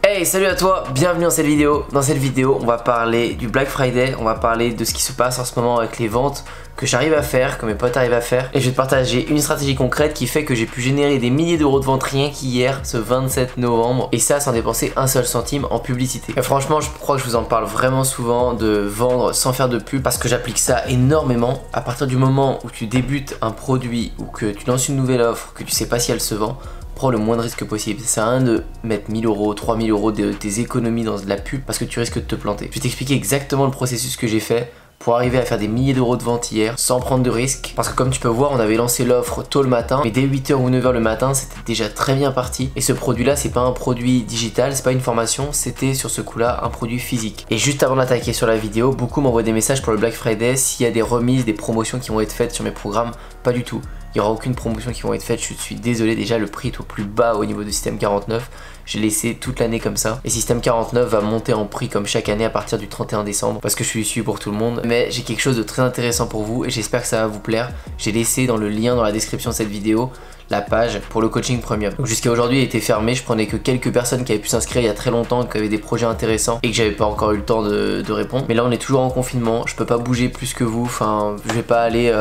Hey, salut à toi, bienvenue dans cette vidéo. Dans cette vidéo, on va parler du Black Friday, on va parler de ce qui se passe en ce moment avec les ventes que j'arrive à faire, que mes potes arrivent à faire. Et je vais te partager une stratégie concrète qui fait que j'ai pu générer des milliers d'euros de ventes rien qu'hier, ce 27 novembre. Et ça sans dépenser un seul centime en publicité. Et franchement, je crois que je vous en parle vraiment souvent de vendre sans faire de pub parce que j'applique ça énormément. À partir du moment où tu débutes un produit ou que tu lances une nouvelle offre, que tu sais pas si elle se vend, prends le moins de risques possible. Ça sert à rien de mettre 1000 euros, 3000 euros de tes économies dans de la pub parce que tu risques de te planter. Je vais t'expliquer exactement le processus que j'ai fait pour arriver à faire des milliers d'euros de vente hier sans prendre de risques. Parce que comme tu peux voir, on avait lancé l'offre tôt le matin, mais dès 8h ou 9h le matin, c'était déjà très bien parti. Et ce produit-là, c'est pas un produit digital, c'est pas une formation, c'était sur ce coup-là un produit physique. Et juste avant d'attaquer sur la vidéo, beaucoup m'envoient des messages pour le Black Friday s'il y a des remises, des promotions qui vont être faites sur mes programmes. Pas du tout. Il n'y aura aucune promotion qui vont être faites, je suis désolé, déjà le prix est au plus bas au niveau de Système 49. J'ai laissé toute l'année comme ça. Et Système 49 va monter en prix comme chaque année à partir du 31 décembre parce que je suis issu pour tout le monde. Mais j'ai quelque chose de très intéressant pour vous et j'espère que ça va vous plaire. J'ai laissé dans le lien dans la description de cette vidéo la page pour le coaching premium. Donc jusqu'à aujourd'hui il était fermé, je prenais que quelques personnes qui avaient pu s'inscrire il y a très longtemps, qui avaient des projets intéressants et que j'avais pas encore eu le temps de répondre. Mais là on est toujours en confinement, je peux pas bouger plus que vous, enfin je vais pas aller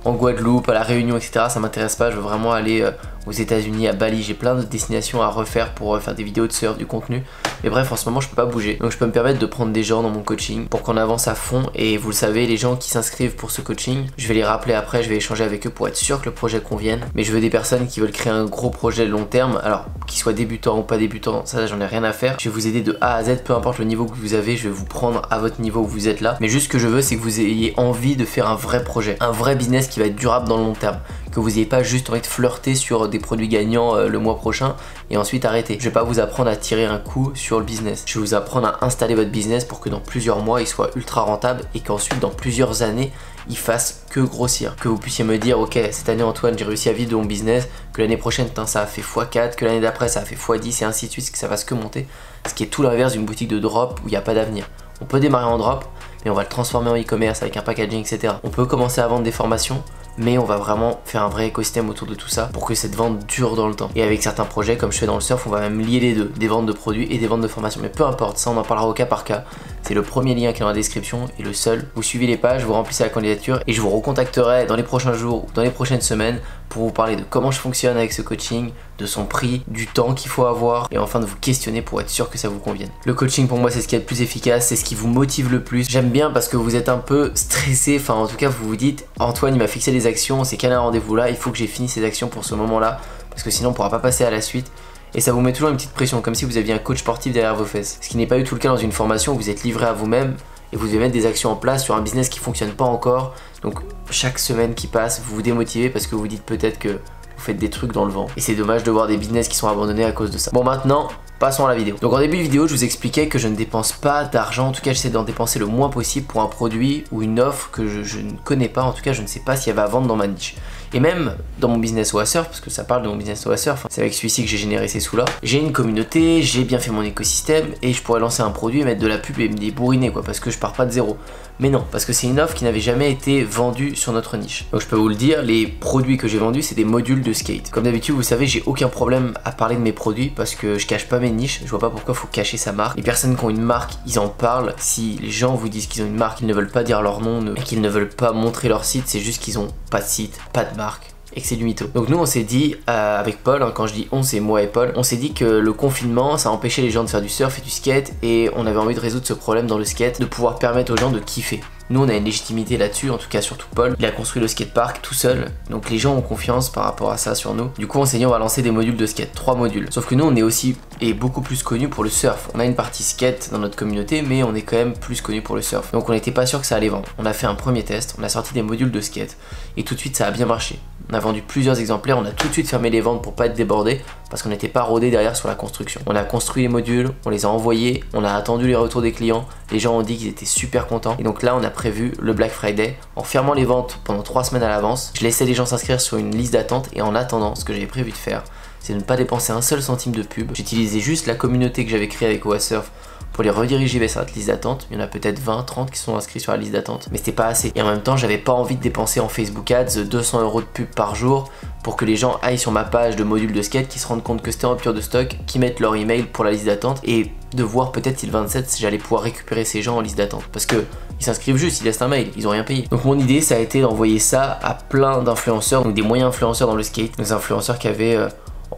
en Guadeloupe, à la Réunion, etc. Ça m'intéresse pas, je veux vraiment aller aux États-Unis, à Bali. J'ai plein de destinations à refaire pour faire des vidéos de surf, du contenu. Mais bref, en ce moment, je peux pas bouger. Donc je peux me permettre de prendre des gens dans mon coaching pour qu'on avance à fond. Et vous le savez, les gens qui s'inscrivent pour ce coaching, je vais les rappeler après, je vais échanger avec eux pour être sûr que le projet convienne. Mais je veux des personnes qui veulent créer un gros projet long terme. Alors, qu'ils soient débutants ou pas débutants, ça j'en ai rien à faire. Je vais vous aider de A à Z, peu importe le niveau que vous avez, je vais vous prendre à votre niveau où vous êtes là. Mais juste ce que je veux, c'est que vous ayez envie de faire un vrai projet, un vrai business qui va être durable dans le long terme. Que vous n'ayez pas juste envie de flirter sur des produits gagnants le mois prochain et ensuite arrêter. Je vais pas vous apprendre à tirer un coup sur le business. Je vais vous apprendre à installer votre business pour que dans plusieurs mois il soit ultra rentable et qu'ensuite dans plusieurs années il fasse que grossir. Que vous puissiez me dire ok, cette année Antoine j'ai réussi à vivre de mon business, que l'année prochaine ça a fait x4, que l'année d'après ça a fait x10 et ainsi de suite, que ça fasse que monter. Ce qui est tout l'inverse d'une boutique de drop où il n'y a pas d'avenir. On peut démarrer en drop mais on va le transformer en e-commerce avec un packaging, etc. On peut commencer à vendre des formations, mais on va vraiment faire un vrai écosystème autour de tout ça pour que cette vente dure dans le temps. Et avec certains projets, comme je fais dans le surf, on va même lier les deux, des ventes de produits et des ventes de formations. Mais peu importe, ça on en parlera au cas par cas. C'est le premier lien qui est dans la description et le seul. Vous suivez les pages, vous remplissez la candidature et je vous recontacterai dans les prochains jours ou dans les prochaines semaines pour vous parler de comment je fonctionne avec ce coaching, de son prix, du temps qu'il faut avoir et enfin de vous questionner pour être sûr que ça vous convienne. Le coaching pour moi c'est ce qui est le plus efficace, c'est ce qui vous motive le plus. J'aime bien parce que vous êtes un peu stressé, enfin en tout cas vous vous dites Antoine il m'a fixé des actions, c'est quel un rendez-vous là, il faut que j'ai fini ces actions pour ce moment là parce que sinon on pourra pas passer à la suite. Et ça vous met toujours une petite pression, comme si vous aviez un coach sportif derrière vos fesses. Ce qui n'est pas du tout le cas dans une formation où vous êtes livré à vous-même et vous devez mettre des actions en place sur un business qui fonctionne pas encore. Donc chaque semaine qui passe, vous vous démotivez parce que vous dites peut-être que vous faites des trucs dans le vent. Et c'est dommage de voir des business qui sont abandonnés à cause de ça. Bon maintenant, passons à la vidéo. Donc en début de vidéo, je vous expliquais que je ne dépense pas d'argent, en tout cas j'essaie d'en dépenser le moins possible pour un produit ou une offre que je ne connais pas, en tout cas je ne sais pas si elle va vendre dans ma niche. Et même dans mon business Wassurf, parce que ça parle de mon business Wassurf, c'est avec celui-ci que j'ai généré ces sous-là. J'ai une communauté, j'ai bien fait mon écosystème et je pourrais lancer un produit et mettre de la pub et me débourriner quoi, parce que je pars pas de zéro. Mais non, parce que c'est une offre qui n'avait jamais été vendue sur notre niche. Donc je peux vous le dire, les produits que j'ai vendus, c'est des modules de skate. Comme d'habitude, vous savez, j'ai aucun problème à parler de mes produits parce que je cache pas mes niches. Je vois pas pourquoi il faut cacher sa marque. Les personnes qui ont une marque, ils en parlent. Si les gens vous disent qu'ils ont une marque, ils ne veulent pas dire leur nom et qu'ils ne veulent pas montrer leur site, c'est juste qu'ils ont pas de site, pas de marque et que c'est du mytho. Donc nous on s'est dit avec Paul, quand je dis on c'est moi et Paul, on s'est dit que le confinement ça empêchait les gens de faire du surf et du skate et on avait envie de résoudre ce problème dans le skate, de pouvoir permettre aux gens de kiffer. Nous on a une légitimité là-dessus, en tout cas surtout Paul, il a construit le skatepark tout seul, donc les gens ont confiance par rapport à ça sur nous. Du coup on s'est dit on va lancer des modules de skate, 3 modules. Sauf que nous on est aussi et beaucoup plus connus pour le surf. On a une partie skate dans notre communauté mais on est quand même plus connus pour le surf. Donc on n'était pas sûr que ça allait vendre. On a fait un premier test, on a sorti des modules de skate et tout de suite ça a bien marché. On a vendu plusieurs exemplaires, on a tout de suite fermé les ventes pour pas être débordé parce qu'on n'était pas rodé derrière sur la construction. On a construit les modules, on les a envoyés, on a attendu les retours des clients, les gens ont dit qu'ils étaient super contents et donc là on a prévu le Black Friday en fermant les ventes pendant 3 semaines à l'avance. Je laissais les gens s'inscrire sur une liste d'attente et en attendant, ce que j'avais prévu de faire, c'est de ne pas dépenser un seul centime de pub. J'utilisais juste la communauté que j'avais créée avec OASurf pour les rediriger vers cette liste d'attente. Il y en a peut-être 20, 30 qui sont inscrits sur la liste d'attente, mais c'était pas assez. Et en même temps, j'avais pas envie de dépenser en Facebook Ads 200 € de pub par jour pour que les gens aillent sur ma page de module de skate, qui se rendent compte que c'était en rupture de stock, qui mettent leur email pour la liste d'attente et de voir peut-être si le 27 si j'allais pouvoir récupérer ces gens en liste d'attente. Parce que ils s'inscrivent juste, ils laissent un mail, ils ont rien payé. Donc mon idée, ça a été d'envoyer ça à plein d'influenceurs, donc des moyens influenceurs dans le skate, des influenceurs qui avaient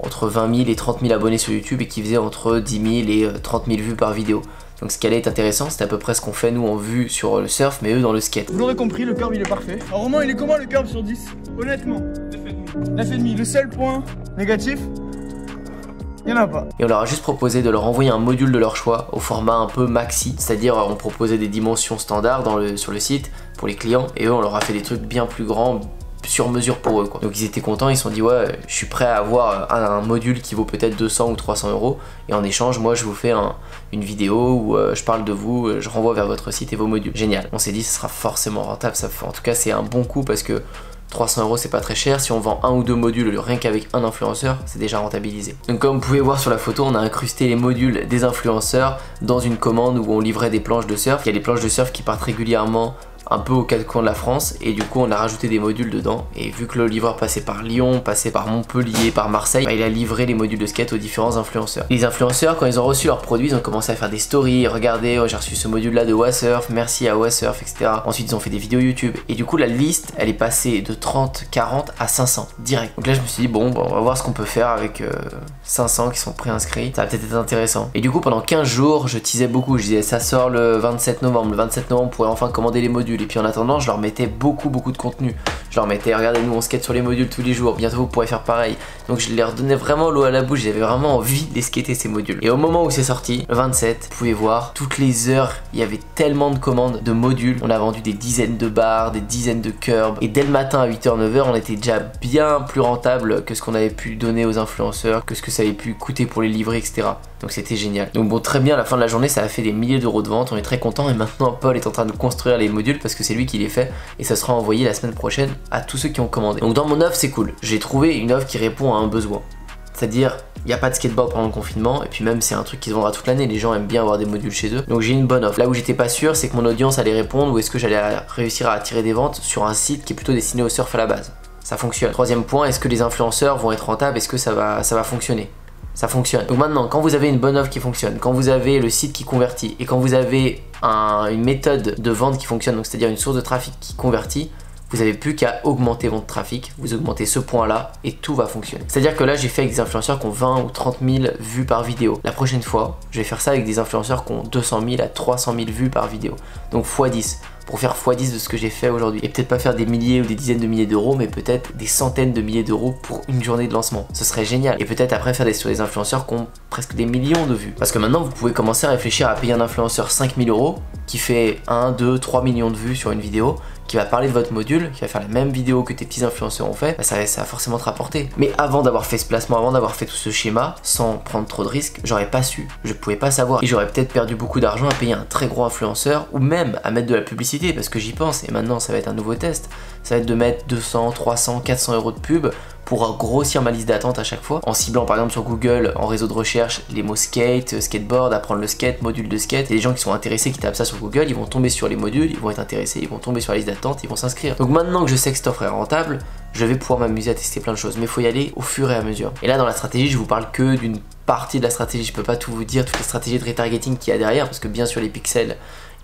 entre 20 000 et 30 000 abonnés sur YouTube et qui faisaient entre 10 000 et 30 000 vues par vidéo. Donc ce qui allait être intéressant, c'est à peu près ce qu'on fait nous en vue sur le surf, mais eux dans le skate. Vous l'aurez compris, le curb il est parfait. Alors Romain, il est comment le curb sur 10? Honnêtement, 9,5. Le seul point négatif, il n'y en a pas. Et on leur a juste proposé de leur envoyer un module de leur choix au format un peu maxi, c'est-à-dire on proposait des dimensions standards sur le site pour les clients, et eux on leur a fait des trucs bien plus grands, sur mesure pour eux quoi. Donc ils étaient contents, ils se sont dit ouais, je suis prêt à avoir un module qui vaut peut-être 200 ou 300 € et en échange moi je vous fais une vidéo où je parle de vous, je renvoie vers votre site et vos modules. Génial. On s'est dit ce sera forcément rentable, en tout cas c'est un bon coup parce que 300 € c'est pas très cher, si on vend un ou deux modules rien qu'avec un influenceur, c'est déjà rentabilisé. Donc comme vous pouvez voir sur la photo, on a incrusté les modules des influenceurs dans une commande où on livrait des planches de surf. Il y a des planches de surf qui partent régulièrement un peu aux quatre coins de la France et du coup on a rajouté des modules dedans, et vu que le livreur passait par Lyon, passait par Montpellier, par Marseille, il a livré les modules de skate aux différents influenceurs. Les influenceurs, quand ils ont reçu leurs produits, ils ont commencé à faire des stories, regardez, oh, j'ai reçu ce module là de OASurf, merci à OASurf, etc. Ensuite ils ont fait des vidéos YouTube et du coup la liste elle est passée de 30, 40 à 500 direct. Donc là je me suis dit bon, on va voir ce qu'on peut faire avec 500 qui sont préinscrits, ça va peut-être être intéressant. Et du coup pendant 15 jours je teasais beaucoup, je disais ça sort le 27 novembre, le 27 novembre on pourrait enfin commander les modules. Et puis en attendant, je leur mettais beaucoup de contenu. Je leur mettais, regardez nous on skate sur les modules tous les jours, bientôt vous pourrez faire pareil. Donc je leur donnais vraiment l'eau à la bouche, j'avais vraiment envie de les skater ces modules. Et au moment où c'est sorti, le 27, vous pouvez voir, toutes les heures, il y avait tellement de commandes de modules. On a vendu des dizaines de barres, des dizaines de curbs. Et dès le matin à 8h, 9h, on était déjà bien plus rentable que ce qu'on avait pu donner aux influenceurs, que ce que ça avait pu coûter pour les livrer, etc. Donc c'était génial. Donc bon, très bien, à la fin de la journée, ça a fait des milliers d'euros de vente. On est très content et maintenant Paul est en train de construire les modules parce que c'est lui qui les fait et ça sera envoyé la semaine prochaine à tous ceux qui ont commandé. Donc dans mon offre, c'est cool. J'ai trouvé une offre qui répond à un besoin. C'est-à-dire, il n'y a pas de skateboard pendant le confinement et puis même c'est un truc qui se vendra toute l'année. Les gens aiment bien avoir des modules chez eux. Donc j'ai une bonne offre. Là où j'étais pas sûr, c'est que mon audience allait répondre ou est-ce que j'allais réussir à attirer des ventes sur un site qui est plutôt destiné au surf à la base. Ça fonctionne. Troisième point, est-ce que les influenceurs vont être rentables? Est-ce que ça va fonctionner? Ça fonctionne. Donc maintenant, quand vous avez une bonne offre qui fonctionne, quand vous avez le site qui convertit et quand vous avez une méthode de vente qui fonctionne, donc c'est-à-dire une source de trafic qui convertit, vous n'avez plus qu'à augmenter votre trafic, vous augmentez ce point-là et tout va fonctionner. C'est-à-dire que là, j'ai fait avec des influenceurs qui ont 20 ou 30 000 vues par vidéo. La prochaine fois, je vais faire ça avec des influenceurs qui ont 200 000 à 300 000 vues par vidéo. Donc x10. Pour faire x10 de ce que j'ai fait aujourd'hui. Et peut-être pas faire des milliers ou des dizaines de milliers d'euros, mais peut-être des centaines de milliers d'euros pour une journée de lancement. Ce serait génial. Et peut-être après faire sur des influenceurs qui ont presque des millions de vues. Parce que maintenant, vous pouvez commencer à réfléchir à payer un influenceur 5 000 € qui fait 1, 2, 3 millions de vues sur une vidéo, qui va parler de votre module, qui va faire la même vidéo que tes petits influenceurs ont fait, bah ça va forcément te rapporter. Mais avant d'avoir fait ce placement, avant d'avoir fait tout ce schéma, sans prendre trop de risques, j'aurais pas su, je pouvais pas savoir. Et j'aurais peut-être perdu beaucoup d'argent à payer un très gros influenceur, ou même à mettre de la publicité, parce que j'y pense, et maintenant ça va être un nouveau test. Ça va être de mettre 200, 300, 400 € de pub pour grossir ma liste d'attente à chaque fois, en ciblant par exemple sur Google, en réseau de recherche, les mots skate, skateboard, apprendre le skate, module de skate. Et les gens qui sont intéressés, qui tapent ça sur Google, ils vont tomber sur les modules, ils vont être intéressés, ils vont tomber sur la liste d'attente, ils vont s'inscrire. Donc maintenant que je sais que cette offre est rentable, je vais pouvoir m'amuser à tester plein de choses, mais il faut y aller au fur et à mesure. Et là dans la stratégie, je vous parle que d'une partie de la stratégie, je peux pas tout vous dire, toutes les stratégies de retargeting qu'il y a derrière, parce que bien sûr les pixels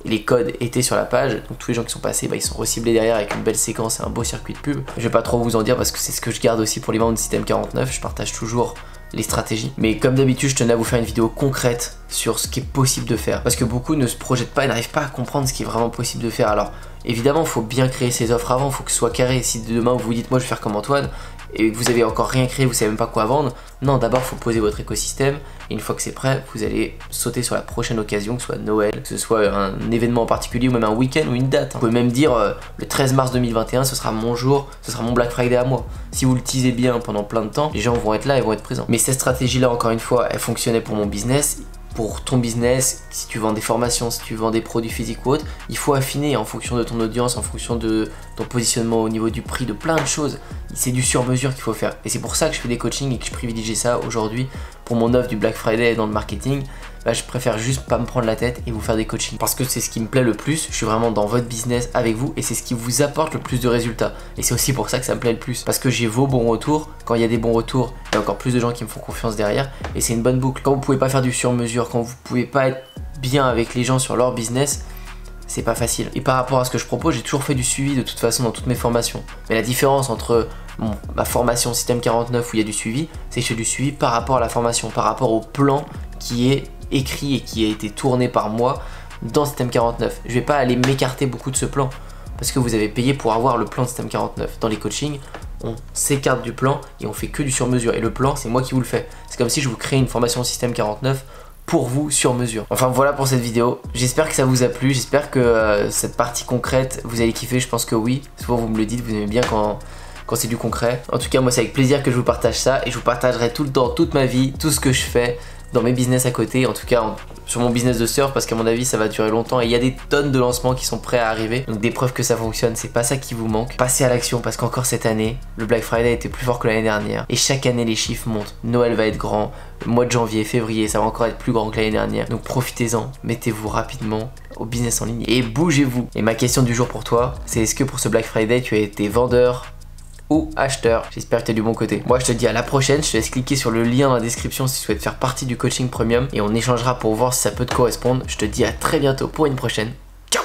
et les codes étaient sur la page, donc tous les gens qui sont passés, bah, ils sont reciblés derrière avec une belle séquence et un beau circuit de pub. Je vais pas trop vous en dire parce que c'est ce que je garde aussi pour les membres de Système 49, je partage toujours les stratégies. Mais comme d'habitude, je tenais à vous faire une vidéo concrète sur ce qui est possible de faire. Parce que beaucoup ne se projettent pas et n'arrivent pas à comprendre ce qui est vraiment possible de faire. Alors évidemment, il faut bien créer ses offres avant, il faut que ce soit carré. Si demain vous vous dites moi je vais faire comme Antoine, et que vous avez encore rien créé, vous savez même pas quoi vendre, non, d'abord il faut poser votre écosystème, et une fois que c'est prêt, vous allez sauter sur la prochaine occasion, que ce soit Noël, que ce soit un événement en particulier, ou même un week-end ou une date. Vous pouvez même dire le 13 mars 2021, ce sera mon jour, ce sera mon Black Friday à moi. Si vous le teasez bien pendant plein de temps, les gens vont être là et vont être présents. Mais cette stratégie là, encore une fois, elle fonctionnait pour mon business. pour ton business, si tu vends des formations, si tu vends des produits physiques ou autres, il faut affiner en fonction de ton audience, en fonction de ton positionnement au niveau du prix, de plein de choses. C'est du sur-mesure qu'il faut faire. Et c'est pour ça que je fais des coachings et que je privilégie ça aujourd'hui pour mon offre du Black Friday dans le marketing. Bah, je préfère juste pas me prendre la tête et vous faire des coachings parce que c'est ce qui me plaît le plus. Je suis vraiment dans votre business avec vous et c'est ce qui vous apporte le plus de résultats. Et c'est aussi pour ça que ça me plaît le plus parce que j'ai vos bons retours. Quand il y a des bons retours, il y a encore plus de gens qui me font confiance derrière et c'est une bonne boucle. Quand vous pouvez pas faire du sur-mesure, quand vous pouvez pas être bien avec les gens sur leur business, c'est pas facile. Et par rapport à ce que je propose, j'ai toujours fait du suivi de toute façon dans toutes mes formations. Mais la différence entre ma formation Système 49 où il y a du suivi, c'est que je fais du suivi par rapport à la formation, par rapport au plan qui est écrit et qui a été tourné par moi dans Système 49. Je vais pas aller m'écarter beaucoup de ce plan parce que vous avez payé pour avoir le plan de Système 49. Dans les coachings, on s'écarte du plan et on fait que du sur-mesure. Et le plan, c'est moi qui vous le fais. C'est comme si je vous crée une formation Système 49 pour vous sur mesure. Enfin voilà pour cette vidéo, j'espère que ça vous a plu, j'espère que cette partie concrète vous allez kiffer, je pense que oui, souvent vous me le dites, vous aimez bien quand c'est du concret. En tout cas moi c'est avec plaisir que je vous partage ça et je vous partagerai tout le temps, toute ma vie, tout ce que je fais dans mes business à côté, en tout cas sur mon business de surf parce qu'à mon avis ça va durer longtemps et il y a des tonnes de lancements qui sont prêts à arriver, donc des preuves que ça fonctionne, c'est pas ça qui vous manque. Passez à l'action parce qu'encore cette année, le Black Friday était plus fort que l'année dernière et chaque année les chiffres montent. Noël va être grand, le mois de janvier, février, ça va encore être plus grand que l'année dernière, donc profitez-en, mettez-vous rapidement au business en ligne et bougez-vous. Et ma question du jour pour toi, c'est est-ce que pour ce Black Friday tu as été vendeur ou acheteur? J'espère que tu es du bon côté. Moi je te dis à la prochaine, je te laisse cliquer sur le lien dans la description si tu souhaites faire partie du coaching premium et on échangera pour voir si ça peut te correspondre. Je te dis à très bientôt pour une prochaine. Ciao!